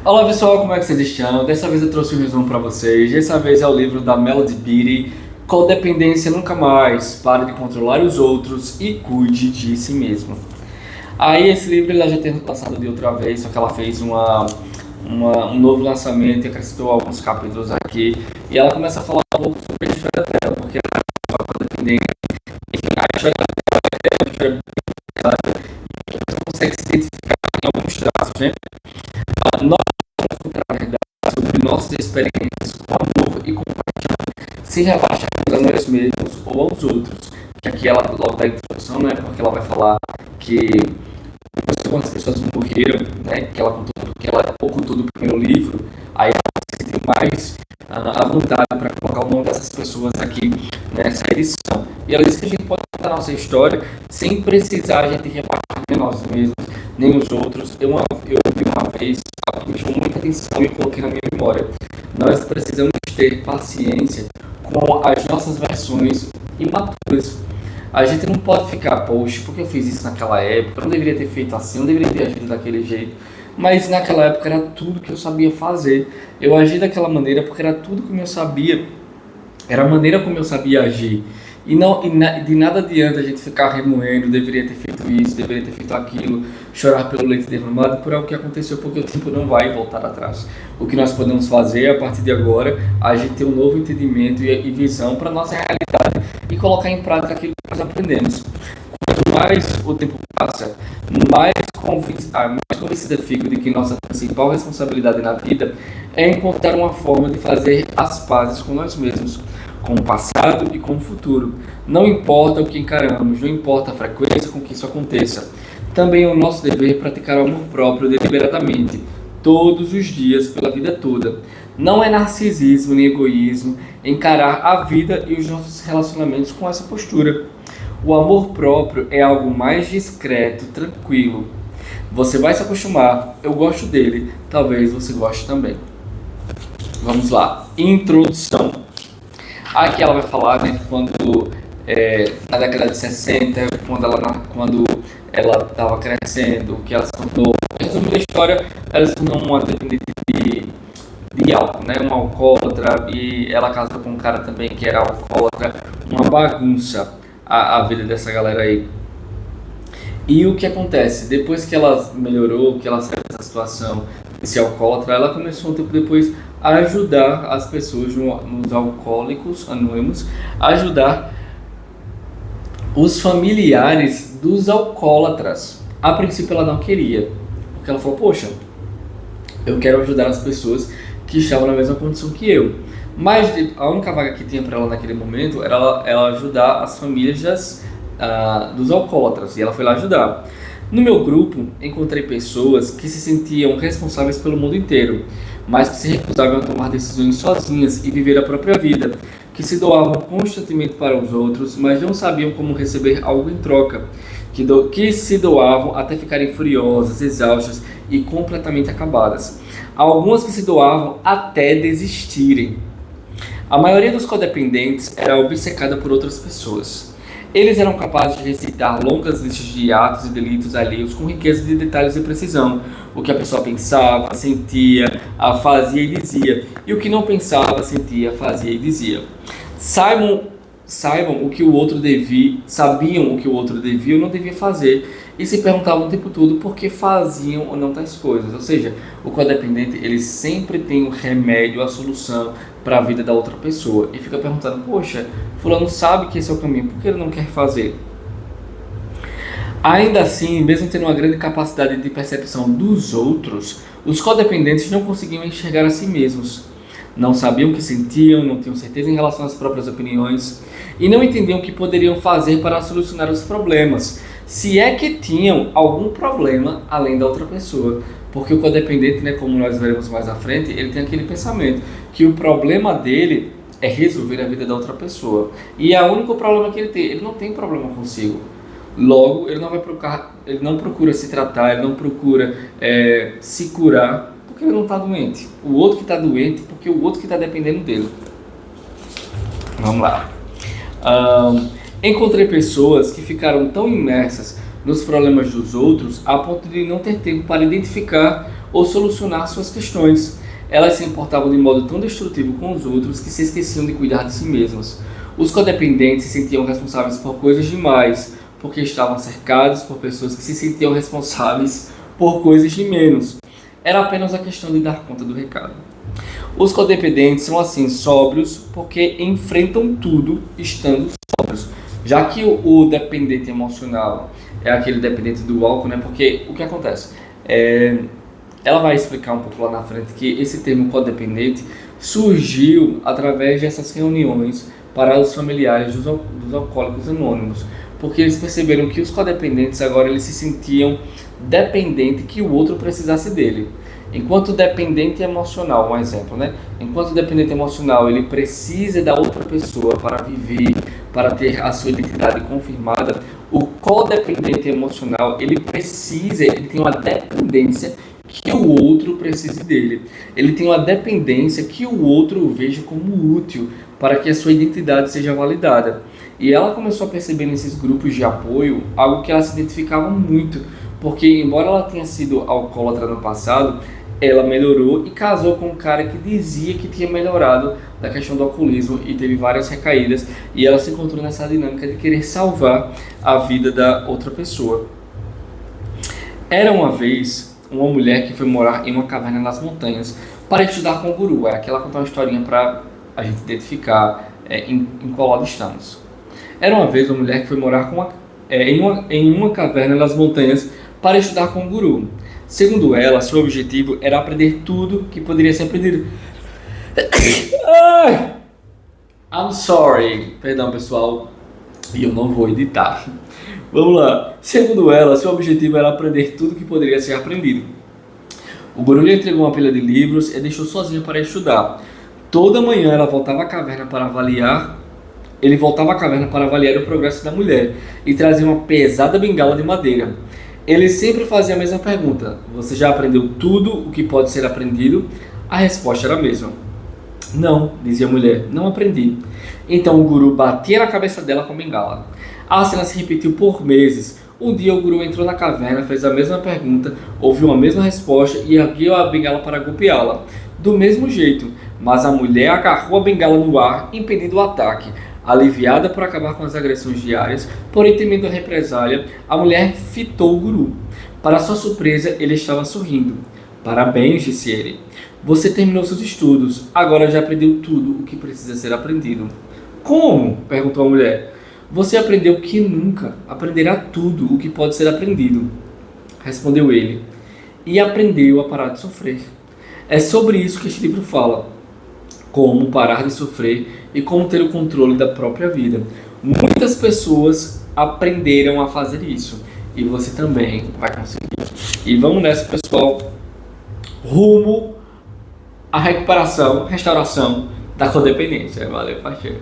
Olá pessoal, como é que vocês estão? Dessa vez eu trouxe um resumo para vocês. Dessa vez é o livro da Melody Beattie, Codependência Nunca Mais, Pare de Controlar os Outros e Cuide de Si Mesmo. Aí esse livro ela já tem lançado de outra vez, só que ela fez um novo lançamento e acrescentou alguns capítulos aqui. E ela começa a falar um pouco sobre a história dela, porque ela é codependente. Enfim, a história dela é uma história bem pesada e você consegue se identificar em alguns traços, né? Nós na verdade, sobre nossas experiências com amor e compaixão, se relaxarmos a nós mesmos ou aos outros. Que aqui ela logo da introdução, né? Porque ela vai falar que depois que algumas pessoas morreram, né? Que ela contou do primeiro livro, aí ela se sentiu mais à vontade para colocar o nome dessas pessoas aqui nessa edição. E ela disse que a gente pode contar a nossa história sem precisar a gente repartir nem nós mesmos, nem os outros. Eu vi uma vez algo que me chamou muita atenção e coloquei na minha memória. Nós precisamos ter paciência com as nossas versões imaturas. A gente não pode ficar, poxa, porque eu fiz isso naquela época, eu não deveria ter feito assim, não deveria ter agido daquele jeito. Mas naquela época era tudo que eu sabia fazer. Eu agi daquela maneira porque era tudo como eu sabia, era a maneira como eu sabia agir. De nada adianta a gente ficar remoendo, deveria ter feito isso, deveria ter feito aquilo, chorar pelo leite derramado por algo que aconteceu, porque o tempo não vai voltar atrás. O que nós podemos fazer a partir de agora, a gente ter um novo entendimento e visão para a nossa realidade e colocar em prática aquilo que nós aprendemos. Quanto mais o tempo passa, mais convencida fico de que nossa principal responsabilidade na vida é encontrar uma forma de fazer as pazes com nós mesmos, com o passado e com o futuro. Não importa o que encaramos, não importa a frequência com que isso aconteça. Também é o nosso dever praticar o amor próprio deliberadamente, todos os dias, pela vida toda. Não é narcisismo nem egoísmo encarar a vida e os nossos relacionamentos com essa postura. O amor próprio é algo mais discreto, tranquilo. Você vai se acostumar, eu gosto dele, talvez você goste também. Vamos lá, introdução. Aqui ela vai falar, né, na década de 60, quando ela estava crescendo, que ela se tornou, resumindo a história, ela se tornou uma dependente de álcool, né, uma alcoólatra, e ela casou com um cara também que era alcoólatra, uma bagunça a vida dessa galera aí. E o que acontece? Depois que ela melhorou, que ela saiu dessa situação, esse alcoólatra, ela começou um tempo depois a ajudar as pessoas nos Alcoólicos Anônimos, a ajudar os familiares dos alcoólatras. A princípio ela não queria, porque ela falou, poxa, eu quero ajudar as pessoas que estavam na mesma condição que eu. Mas a única vaga que tinha para ela naquele momento era ela ajudar as famílias dos alcoólatras, e ela foi lá ajudar. No meu grupo, encontrei pessoas que se sentiam responsáveis pelo mundo inteiro, mas que se recusavam a tomar decisões sozinhas e viver a própria vida, que se doavam constantemente para os outros, mas não sabiam como receber algo em troca, que se doavam até ficarem furiosas, exaustas e completamente acabadas. Algumas que se doavam até desistirem. A maioria dos codependentes era obcecada por outras pessoas. Eles eram capazes de recitar longas listas de atos e delitos alheios com riqueza de detalhes e precisão. O que a pessoa pensava, sentia, fazia e dizia. E o que não pensava, sentia, fazia e dizia. Sabiam o que o outro devia ou não devia fazer. E se perguntavam o tempo todo por que faziam ou não tais coisas. Ou seja, o codependente ele sempre tem um remédio, a solução para a vida da outra pessoa. E fica perguntando, poxa, fulano sabe que esse é o caminho, por que ele não quer fazer? Ainda assim, mesmo tendo uma grande capacidade de percepção dos outros, os codependentes não conseguiam enxergar a si mesmos. Não sabiam o que sentiam, não tinham certeza em relação às próprias opiniões e não entendiam o que poderiam fazer para solucionar os problemas, se é que tinham algum problema além da outra pessoa. Porque o codependente, né, como nós veremos mais à frente, ele tem aquele pensamento que o problema dele é resolver a vida da outra pessoa. E é o único problema que ele tem. Ele não tem problema consigo. Logo, ele não procura se tratar, ele não procura se curar, porque ele não está doente. O outro que está doente, porque o outro que está dependendo dele. Vamos lá. Encontrei pessoas que ficaram tão imersas nos problemas dos outros a ponto de não ter tempo para identificar ou solucionar suas questões. Elas se importavam de modo tão destrutivo com os outros que se esqueciam de cuidar de si mesmas. Os codependentes se sentiam responsáveis por coisas demais, porque estavam cercados por pessoas que se sentiam responsáveis por coisas de menos. Era apenas a questão de dar conta do recado. Os codependentes são assim sóbrios porque enfrentam tudo estando sóbrios. Já que o dependente emocional é aquele dependente do álcool, né? Porque o que acontece? Ela vai explicar um pouco lá na frente que esse termo codependente surgiu através dessas reuniões para os familiares dos alcoólicos anônimos, porque eles perceberam que os codependentes agora eles se sentiam dependentes que o outro precisasse dele. Enquanto dependente emocional, um exemplo, né? Enquanto dependente emocional ele precisa da outra pessoa para viver, para ter a sua identidade confirmada, o codependente emocional ele tem uma dependência que o outro precise dele. Ele tem uma dependência que o outro o veja como útil para que a sua identidade seja validada. E ela começou a perceber nesses grupos de apoio algo que ela se identificava muito, porque embora ela tenha sido alcoólatra no passado, ela melhorou e casou com um cara que dizia que tinha melhorado da questão do alcoolismo e teve várias recaídas, e ela se encontrou nessa dinâmica de querer salvar a vida da outra pessoa. Era uma vez uma mulher que foi morar em uma caverna nas montanhas para estudar com o guru. Aqui ela conta uma historinha para a gente identificar em qual lado estamos. Era uma vez uma mulher que foi morar em uma caverna nas montanhas para estudar com o guru. Segundo ela, seu objetivo era aprender tudo que poderia ser aprendido. I'm sorry. Perdão, pessoal. E eu não vou editar. Vamos lá. Segundo ela, seu objetivo era aprender tudo que poderia ser aprendido. O guru lhe entregou uma pilha de livros e a deixou sozinha para estudar. Toda manhã ela voltava à caverna para avaliar. Ele voltava à caverna para avaliar o progresso da mulher e trazia uma pesada bengala de madeira. Ele sempre fazia a mesma pergunta: você já aprendeu tudo o que pode ser aprendido? A resposta era a mesma. Não, dizia a mulher, não aprendi. Então o guru batia na cabeça dela com a bengala. A cena se repetiu por meses. Um dia o guru entrou na caverna, fez a mesma pergunta, ouviu a mesma resposta e ergueu a bengala para golpeá-la. Do mesmo jeito, mas a mulher agarrou a bengala no ar, impedindo o ataque. Aliviada por acabar com as agressões diárias, porém temendo a represália, a mulher fitou o guru. Para sua surpresa, ele estava sorrindo. Parabéns, disse ele. Você terminou seus estudos, agora já aprendeu tudo o que precisa ser aprendido. Como? Perguntou a mulher. Você aprendeu que nunca aprenderá tudo o que pode ser aprendido. Respondeu ele. E aprendeu a parar de sofrer. É sobre isso que este livro fala. Como parar de sofrer e como ter o controle da própria vida. Muitas pessoas aprenderam a fazer isso e você também vai conseguir. E vamos nessa, pessoal, rumo à recuperação, restauração da codependência. Valeu, parceiro.